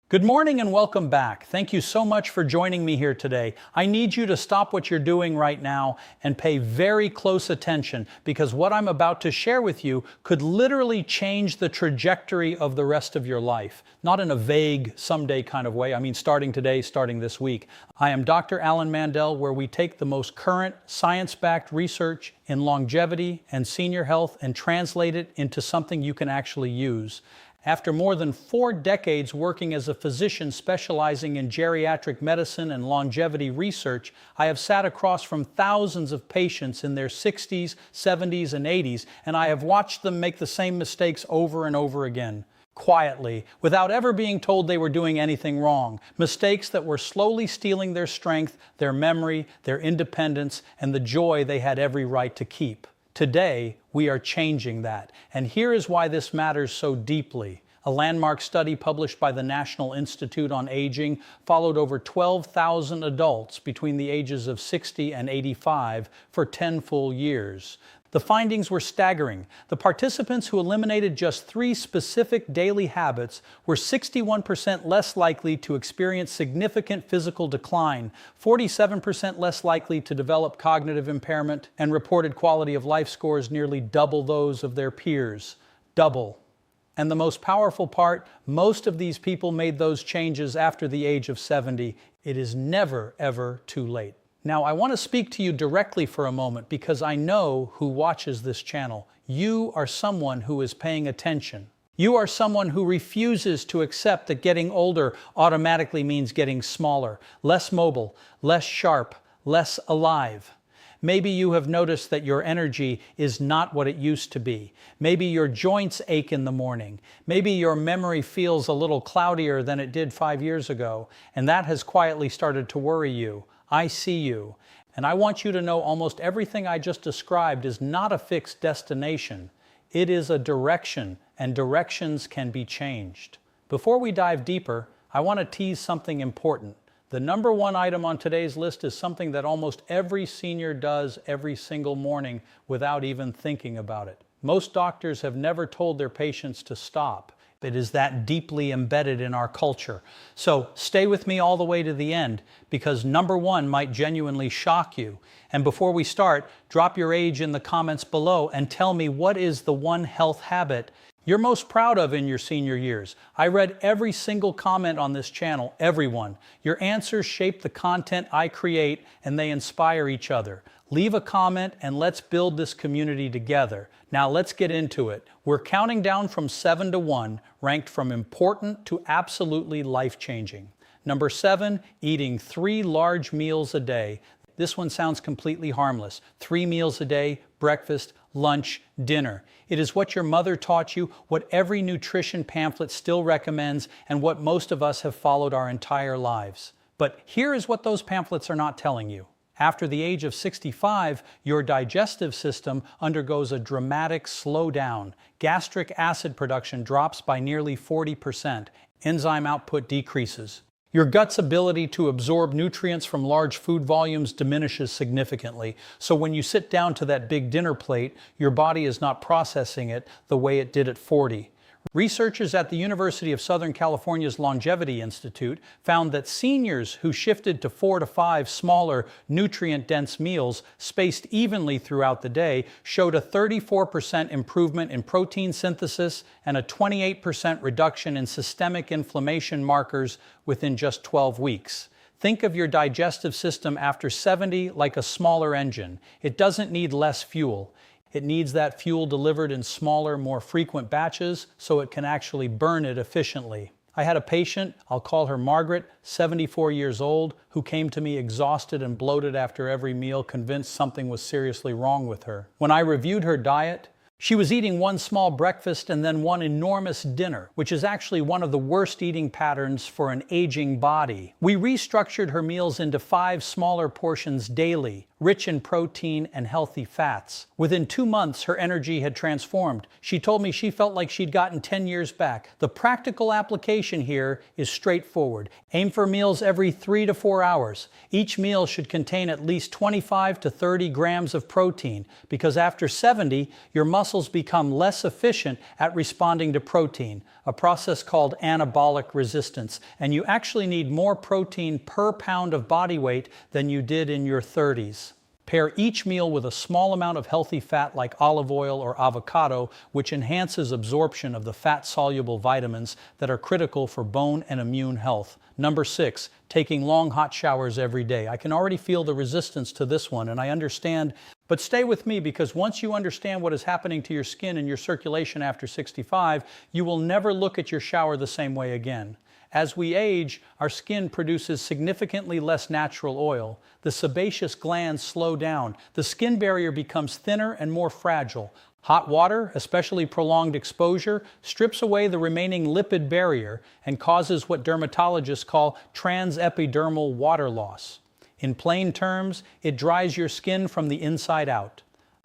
Good morning and welcome back. Thank you so much for joining me here today. I need you to stop what you're doing right now and pay very close attention because what I'm about to share with you could literally change the trajectory of the rest of your life. Not in a vague, someday kind of way. I mean, starting today, starting this week. I am Dr. Alan Mandell, where we take the most current science-backed research in longevity and senior health and translate it into something you can actually use. After more than 4 decades working as a physician specializing in geriatric medicine and longevity research, I have sat across from thousands of patients in their 60s, 70s, and 80s, and I have watched them make the same mistakes over and over again. Quietly, without ever being told they were doing anything wrong. Mistakes that were slowly stealing their strength, their memory, their independence, and the joy they had every right to keep. Today, we are changing that, and here is why this matters so deeply. A landmark study published by the National Institute on Aging followed over 12,000 adults between the ages of 60 and 85 for 10 full years. The findings were staggering. The participants who eliminated just 3 specific daily habits were 61% less likely to experience significant physical decline, 47% less likely to develop cognitive impairment, and reported quality of life scores nearly double those of their peers. Double. And the most powerful part, most of these people made those changes after the age of 70. It is never, ever too late. Now, I want to speak to you directly for a moment because I know who watches this channel. You are someone who is paying attention. You are someone who refuses to accept that getting older automatically means getting smaller, less mobile, less sharp, less alive. Maybe you have noticed that your energy is not what it used to be. Maybe your joints ache in the morning. Maybe your memory feels a little cloudier than it did 5 years ago, and that has quietly started to worry you. I see you, and I want you to know almost everything I just described is not a fixed destination. It is a direction, and directions can be changed. Before we dive deeper, I want to tease something important. The number 1 item on today's list is something that almost every senior does every single morning without even thinking about it. Most doctors have never told their patients to stop. It is that deeply embedded in our culture. So stay with me all the way to the end because number 1 might genuinely shock you. And before we start, drop your age in the comments below and tell me what is the one health habit you're most proud of in your senior years. I read every single comment on this channel, everyone. Your answers shape the content I create and they inspire each other. Leave a comment and let's build this community together. Now let's get into it. We're counting down from 7 to 1, ranked from important to absolutely life-changing. Number 7, eating 3 large meals a day. This one sounds completely harmless. 3 meals a day, breakfast, lunch, dinner. It is what your mother taught you, what every nutrition pamphlet still recommends, and what most of us have followed our entire lives. But here is what those pamphlets are not telling you. After the age of 65, your digestive system undergoes a dramatic slowdown. Gastric acid production drops by nearly 40%. Enzyme output decreases. Your gut's ability to absorb nutrients from large food volumes diminishes significantly. So when you sit down to that big dinner plate, your body is not processing it the way it did at 40. Researchers at the University of Southern California's Longevity Institute found that seniors who shifted to 4 to 5 smaller, nutrient-dense meals spaced evenly throughout the day showed a 34% improvement in protein synthesis and a 28% reduction in systemic inflammation markers within just 12 weeks. Think of your digestive system after 70 like a smaller engine. It doesn't need less fuel. It needs that fuel delivered in smaller, more frequent batches so it can actually burn it efficiently. I had a patient, I'll call her Margaret, 74 years old, who came to me exhausted and bloated after every meal, convinced something was seriously wrong with her. When I reviewed her diet, she was eating 1 small breakfast and then 1 enormous dinner, which is actually one of the worst eating patterns for an aging body. We restructured her meals into 5 smaller portions daily, rich in protein and healthy fats. Within 2 months, her energy had transformed. She told me she felt like she'd gotten 10 years back. The practical application here is straightforward. Aim for meals every 3 to 4 hours. Each meal should contain at least 25 to 30 grams of protein, because after 70, your muscles become less efficient at responding to protein, a process called anabolic resistance, and you actually need more protein per pound of body weight than you did in your 30s. Pair each meal with a small amount of healthy fat like olive oil or avocado, which enhances absorption of the fat-soluble vitamins that are critical for bone and immune health. Number 6, taking long hot showers every day. I can already feel the resistance to this one, and I understand, but stay with me, because once you understand what is happening to your skin and your circulation after 65, you will never look at your shower the same way again. As we age, our skin produces significantly less natural oil. The sebaceous glands slow down. The skin barrier becomes thinner and more fragile. Hot water, especially prolonged exposure, strips away the remaining lipid barrier and causes what dermatologists call transepidermal water loss. In plain terms, it dries your skin from the inside out.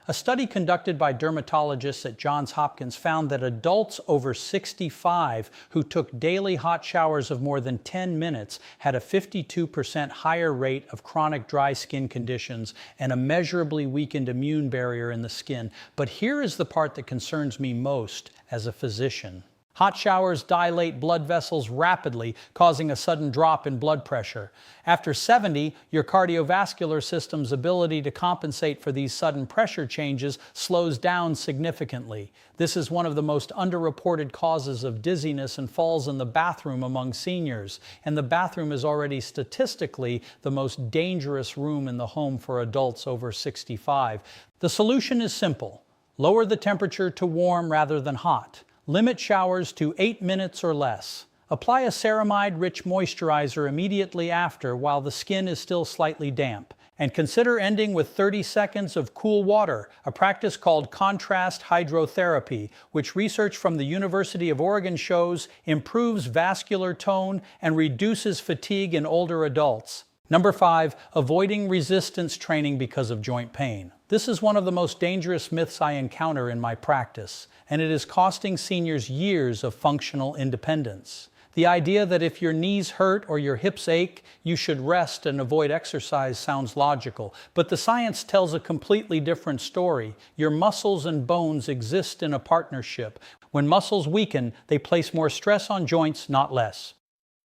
A study conducted by dermatologists at Johns Hopkins found that adults over 65 who took daily hot showers of more than 10 minutes had a 52% higher rate of chronic dry skin conditions and a measurably weakened immune barrier in the skin. But here is the part that concerns me most as a physician. Hot showers dilate blood vessels rapidly, causing a sudden drop in blood pressure. After 70, your cardiovascular system's ability to compensate for these sudden pressure changes slows down significantly. This is one of the most underreported causes of dizziness and falls in the bathroom among seniors. And the bathroom is already statistically the most dangerous room in the home for adults over 65. The solution is simple. Lower the temperature to warm rather than hot. Limit showers to 8 minutes or less. Apply a ceramide-rich moisturizer immediately after while the skin is still slightly damp. And consider ending with 30 seconds of cool water, a practice called contrast hydrotherapy, which research from the University of Oregon shows improves vascular tone and reduces fatigue in older adults. Number 5, avoiding resistance training because of joint pain. This is one of the most dangerous myths I encounter in my practice, and it is costing seniors years of functional independence. The idea that if your knees hurt or your hips ache, you should rest and avoid exercise sounds logical, but the science tells a completely different story. Your muscles and bones exist in a partnership. When muscles weaken, they place more stress on joints, not less.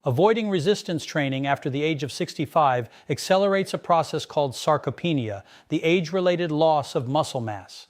Avoiding resistance training after the age of 65 accelerates a process called sarcopenia, the age-related loss of muscle mass.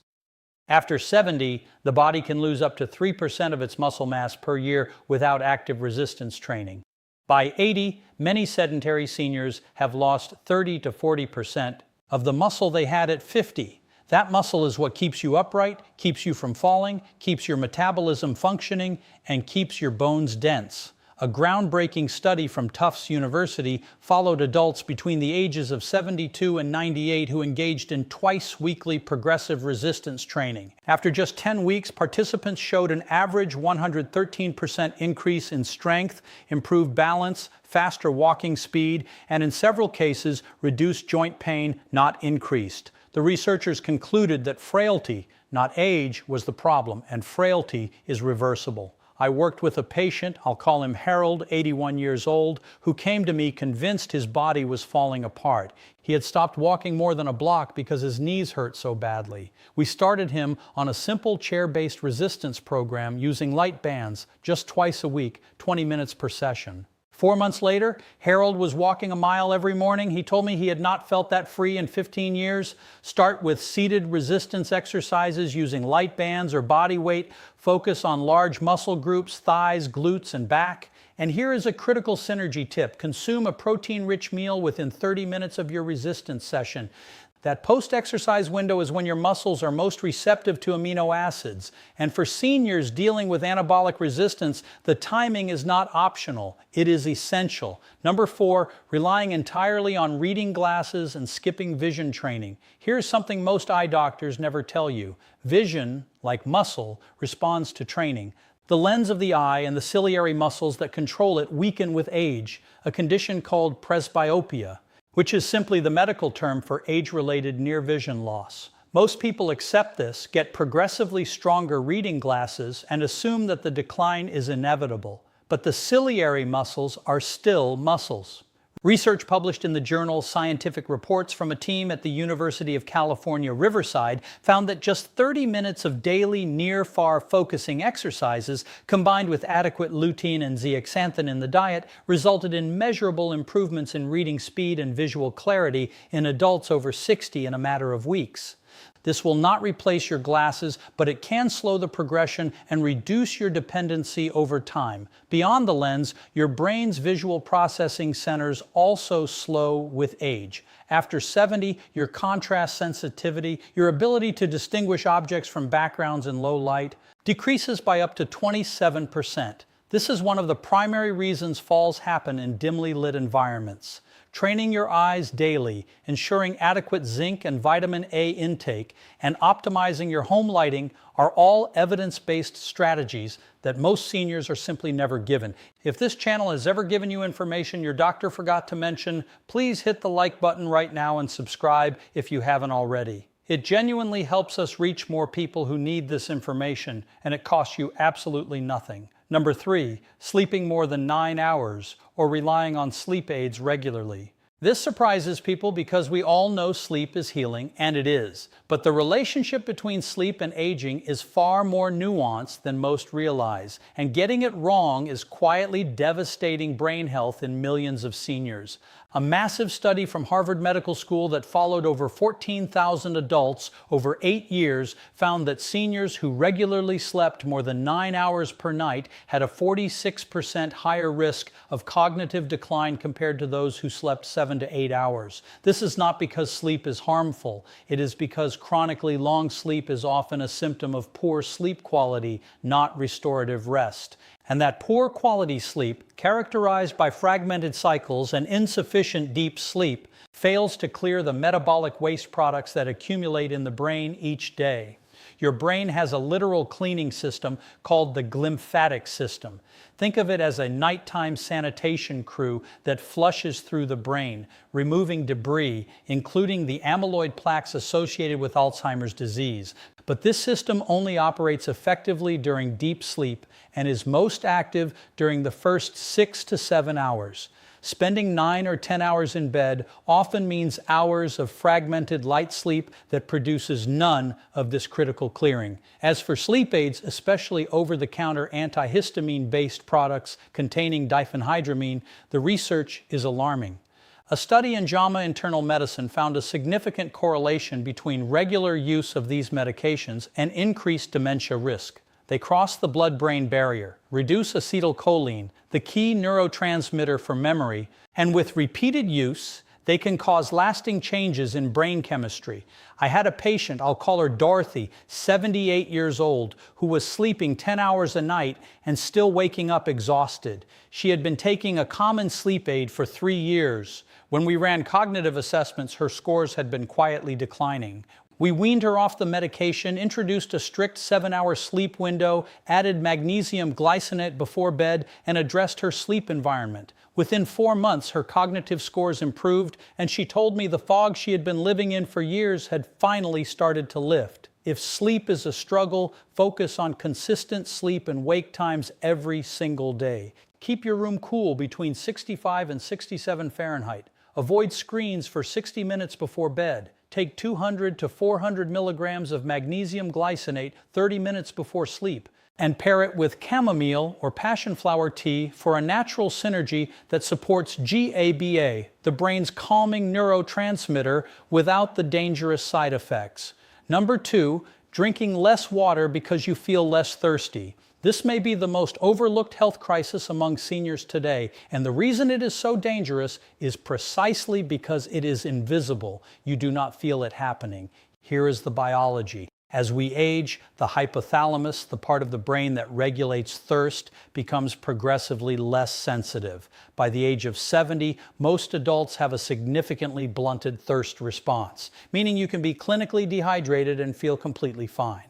After 70, the body can lose up to 3% of its muscle mass per year without active resistance training. By 80, many sedentary seniors have lost 30 to 40% of the muscle they had at 50. That muscle is what keeps you upright, keeps you from falling, keeps your metabolism functioning, and keeps your bones dense. A groundbreaking study from Tufts University followed adults between the ages of 72 and 98 who engaged in twice-weekly progressive resistance training. After just 10 weeks, participants showed an average 113% increase in strength, improved balance, faster walking speed, and in several cases, reduced joint pain, not increased. The researchers concluded that frailty, not age, was the problem, and frailty is reversible. I worked with a patient, I'll call him Harold, 81 years old, who came to me convinced his body was falling apart. He had stopped walking more than a block because his knees hurt so badly. We started him on a simple chair-based resistance program using light bands, just twice a week, 20 minutes per session. 4 months later, Harold was walking a mile every morning. He told me he had not felt that free in 15 years. Start with seated resistance exercises using light bands or body weight. Focus on large muscle groups, thighs, glutes, and back. And here is a critical synergy tip. Consume a protein-rich meal within 30 minutes of your resistance session. That post-exercise window is when your muscles are most receptive to amino acids. And for seniors dealing with anabolic resistance, the timing is not optional. It is essential. Number 4, relying entirely on reading glasses and skipping vision training. Here's something most eye doctors never tell you. Vision, like muscle, responds to training. The lens of the eye and the ciliary muscles that control it weaken with age, a condition called presbyopia. which is simply the medical term for age-related near vision loss. Most people accept this, get progressively stronger reading glasses, and assume that the decline is inevitable. But the ciliary muscles are still muscles. Research published in the journal Scientific Reports from a team at the University of California, Riverside found that just 30 minutes of daily near-far focusing exercises combined with adequate lutein and zeaxanthin in the diet resulted in measurable improvements in reading speed and visual clarity in adults over 60 in a matter of weeks. This will not replace your glasses, but it can slow the progression and reduce your dependency over time. Beyond the lens, your brain's visual processing centers also slow with age. After 70, your contrast sensitivity, your ability to distinguish objects from backgrounds in low light, decreases by up to 27%. This is one of the primary reasons falls happen in dimly lit environments. Training your eyes daily, ensuring adequate zinc and vitamin A intake, and optimizing your home lighting are all evidence-based strategies that most seniors are simply never given. If this channel has ever given you information your doctor forgot to mention, please hit the like button right now and subscribe if you haven't already. It genuinely helps us reach more people who need this information, and it costs you absolutely nothing. Number 3, sleeping more than 9 hours or relying on sleep aids regularly. This surprises people because we all know sleep is healing, and it is. But the relationship between sleep and aging is far more nuanced than most realize, and getting it wrong is quietly devastating brain health in millions of seniors. A massive study from Harvard Medical School that followed over 14,000 adults over 8 years found that seniors who regularly slept more than 9 hours per night had a 46% higher risk of cognitive decline compared to those who slept 7 to 8 hours. This is not because sleep is harmful. It is because chronically long sleep is often a symptom of poor sleep quality, not restorative rest. And that poor quality sleep, characterized by fragmented cycles and insufficient deep sleep, fails to clear the metabolic waste products that accumulate in the brain each day. Your brain has a literal cleaning system called the glymphatic system. Think of it as a nighttime sanitation crew that flushes through the brain, removing debris, including the amyloid plaques associated with Alzheimer's disease. But this system only operates effectively during deep sleep and is most active during the first 6 to 7 hours. Spending 9 or 10 hours in bed often means hours of fragmented light sleep that produces none of this critical clearing. As for sleep aids, especially over-the-counter antihistamine-based products containing diphenhydramine, the research is alarming. A study in JAMA Internal Medicine found a significant correlation between regular use of these medications and increased dementia risk. They cross the blood-brain barrier, reduce acetylcholine, the key neurotransmitter for memory, and with repeated use, they can cause lasting changes in brain chemistry. I had a patient, I'll call her Dorothy, 78 years old, who was sleeping 10 hours a night and still waking up exhausted. She had been taking a common sleep aid for 3 years. When we ran cognitive assessments, her scores had been quietly declining. We weaned her off the medication, introduced a strict 7-hour sleep window, added magnesium glycinate before bed, and addressed her sleep environment. Within 4 months, her cognitive scores improved, and she told me the fog she had been living in for years had finally started to lift. If sleep is a struggle, focus on consistent sleep and wake times every single day. Keep your room cool between 65 and 67 Fahrenheit. Avoid screens for 60 minutes before bed. Take 200 to 400 milligrams of magnesium glycinate 30 minutes before sleep, and pair it with chamomile or passion flower tea for a natural synergy that supports GABA, the brain's calming neurotransmitter, without the dangerous side effects. Number 2, drinking less water because you feel less thirsty. This may be the most overlooked health crisis among seniors today, and the reason it is so dangerous is precisely because it is invisible. You do not feel it happening. Here is the biology. As we age, the hypothalamus, the part of the brain that regulates thirst, becomes progressively less sensitive. By the age of 70, most adults have a significantly blunted thirst response, meaning you can be clinically dehydrated and feel completely fine.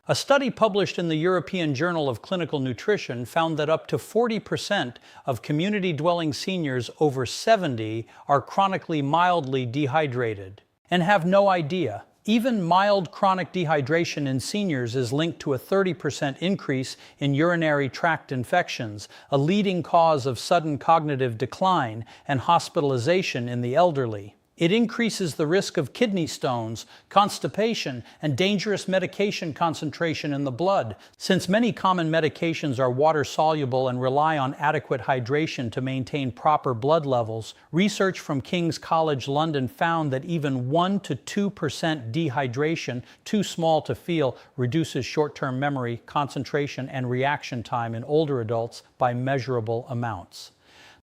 A study published in the European Journal of Clinical Nutrition found that up to 40% of community-dwelling seniors over 70 are chronically mildly dehydrated and have no idea. Even mild chronic dehydration in seniors is linked to a 30% increase in urinary tract infections, a leading cause of sudden cognitive decline and hospitalization in the elderly. It increases the risk of kidney stones, constipation, and dangerous medication concentration in the blood. Since many common medications are water-soluble and rely on adequate hydration to maintain proper blood levels, research from King's College London found that even 1 to 2% dehydration, too small to feel, reduces short-term memory, concentration, and reaction time in older adults by measurable amounts.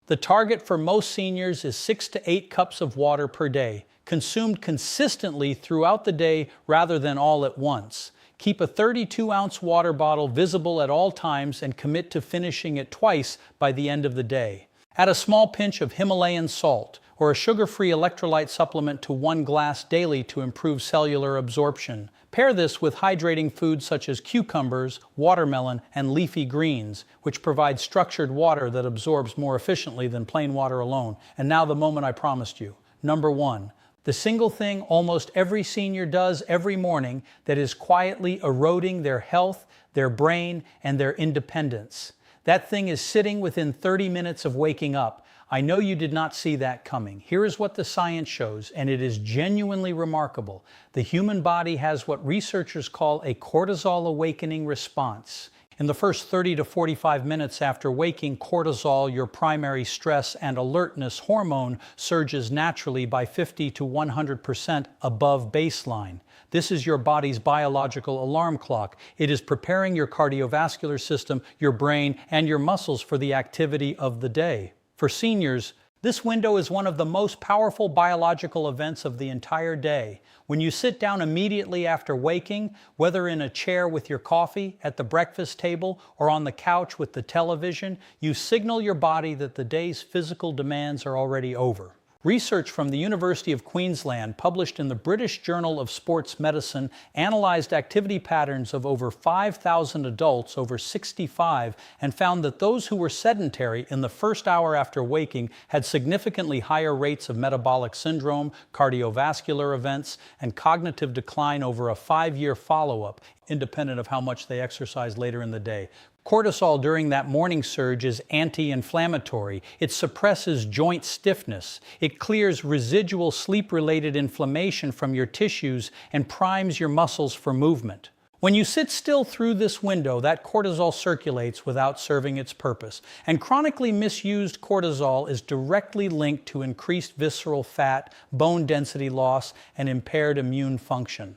The target for most seniors is 6 to 8 cups of water per day, consumed consistently throughout the day rather than all at once. Keep a 32-ounce water bottle visible at all times and commit to finishing it twice by the end of the day. Add a small pinch of Himalayan salt or a sugar-free electrolyte supplement to 1 glass daily to improve cellular absorption. Pair this with hydrating foods such as cucumbers, watermelon, and leafy greens, which provide structured water that absorbs more efficiently than plain water alone. And now the moment I promised you. Number 1. The single thing almost every senior does every morning that is quietly eroding their health, their brain, and their independence. That thing is sitting within 30 minutes of waking up. I know you did not see that coming. Here is what the science shows, and it is genuinely remarkable. The human body has what researchers call a cortisol awakening response. In the first 30 to 45 minutes after waking, cortisol, your primary stress and alertness hormone, surges naturally by 50 to 100% above baseline. This is your body's biological alarm clock. It is preparing your cardiovascular system, your brain, and your muscles for the activity of the day. For seniors, this window is one of the most powerful biological events of the entire day. When you sit down immediately after waking, whether in a chair with your coffee, at the breakfast table, or on the couch with the television, you signal your body that the day's physical demands are already over. Research from the University of Queensland, published in the British Journal of Sports Medicine, analyzed activity patterns of over 5,000 adults over 65 and found that those who were sedentary in the first hour after waking had significantly higher rates of metabolic syndrome, cardiovascular events, and cognitive decline over a 5-year follow-up, independent of how much they exercised later in the day. Cortisol during that morning surge is anti-inflammatory. It suppresses joint stiffness. It clears residual sleep-related inflammation from your tissues and primes your muscles for movement. When you sit still through this window, that cortisol circulates without serving its purpose. And chronically misused cortisol is directly linked to increased visceral fat, bone density loss, and impaired immune function.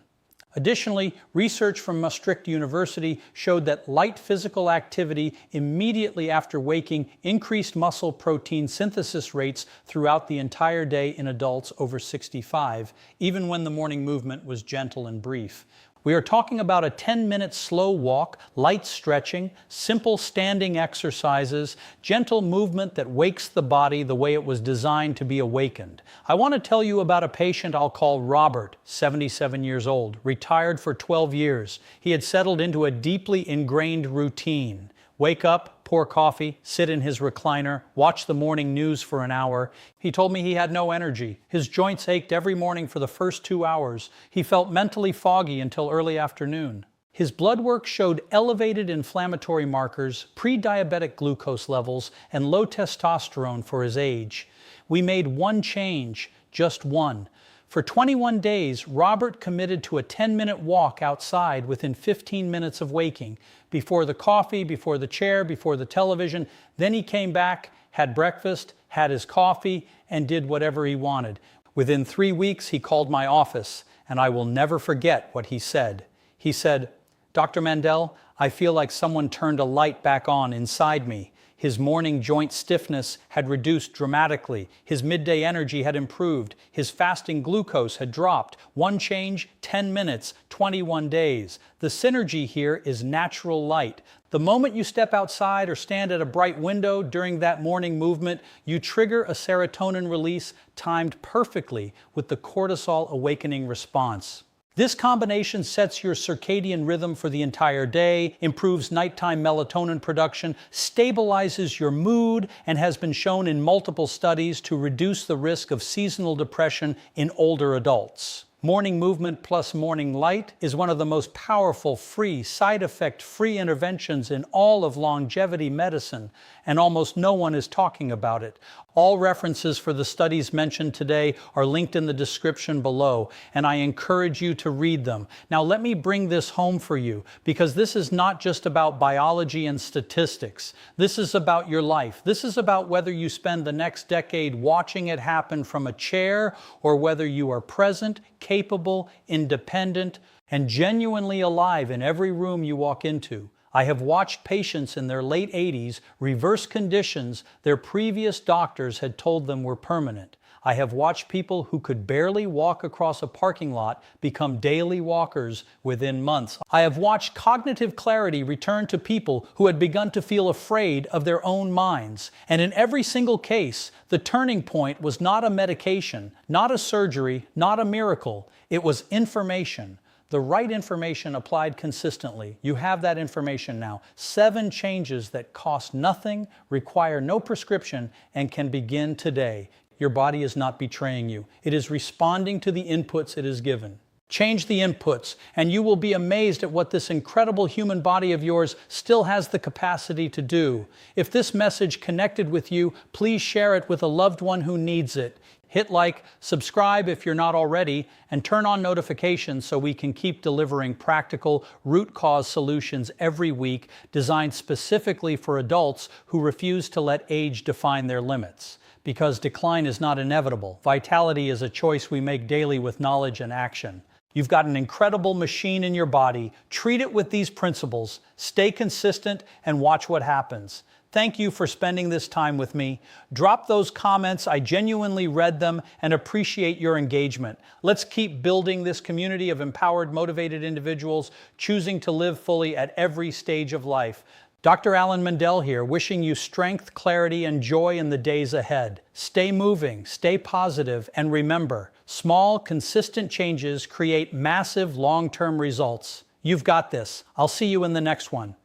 Additionally, research from Maastricht University showed that light physical activity immediately after waking increased muscle protein synthesis rates throughout the entire day in adults over 65, even when the morning movement was gentle and brief. We are talking about a 10-minute slow walk, light stretching, simple standing exercises, gentle movement that wakes the body the way it was designed to be awakened. I want to tell you about a patient I'll call Robert, 77 years old, retired for 12 years. He had settled into a deeply ingrained routine. Wake up, pour coffee, sit in his recliner, watch the morning news for an hour. He told me he had no energy. His joints ached every morning for the first 2 hours. He felt mentally foggy until early afternoon. His blood work showed elevated inflammatory markers, pre-diabetic glucose levels, and low testosterone for his age. We made one change, just one. For 21 days, Robert committed to a 10-minute walk outside within 15 minutes of waking. Before the coffee, before the chair, before the television. Then he came back, had breakfast, had his coffee, and did whatever he wanted. Within 3 weeks, he called my office, and I will never forget what he said. He said, "Dr. Mandell, I feel like someone turned a light back on inside me. His morning joint stiffness had reduced dramatically. His midday energy had improved. His fasting glucose had dropped. One change, 10 minutes, 21 days. The synergy here is natural light. The moment you step outside or stand at a bright window during that morning movement, you trigger a serotonin release timed perfectly with the cortisol awakening response." This combination sets your circadian rhythm for the entire day, improves nighttime melatonin production, stabilizes your mood, and has been shown in multiple studies to reduce the risk of seasonal depression in older adults. Morning movement plus morning light is one of the most powerful, free, side effect-free interventions in all of longevity medicine, and almost no one is talking about it. All references for the studies mentioned today are linked in the description below, and I encourage you to read them. Now let me bring this home for you, because this is not just about biology and statistics. This is about your life. This is about whether you spend the next decade watching it happen from a chair, or whether you are present, capable, independent, and genuinely alive in every room you walk into. I have watched patients in their late 80s reverse conditions their previous doctors had told them were permanent. I have watched people who could barely walk across a parking lot become daily walkers within months. I have watched cognitive clarity return to people who had begun to feel afraid of their own minds. And in every single case, the turning point was not a medication, not a surgery, not a miracle. It was information. The right information applied consistently. You have that information now. 7 changes that cost nothing, require no prescription, and can begin today. Your body is not betraying you. It is responding to the inputs it is given. Change the inputs, and you will be amazed at what this incredible human body of yours still has the capacity to do. If this message connected with you, please share it with a loved one who needs it. Hit like, subscribe if you're not already, and turn on notifications so we can keep delivering practical, root cause solutions every week designed specifically for adults who refuse to let age define their limits. Because decline is not inevitable. Vitality is a choice we make daily with knowledge and action. You've got an incredible machine in your body. Treat it with these principles. Stay consistent and watch what happens. Thank you for spending this time with me. Drop those comments. I genuinely read them and appreciate your engagement. Let's keep building this community of empowered, motivated individuals choosing to live fully at every stage of life. Dr. Alan Mandell here, wishing you strength, clarity, and joy in the days ahead. Stay moving, stay positive, and remember, small, consistent changes create massive long-term results. You've got this. I'll see you in the next one.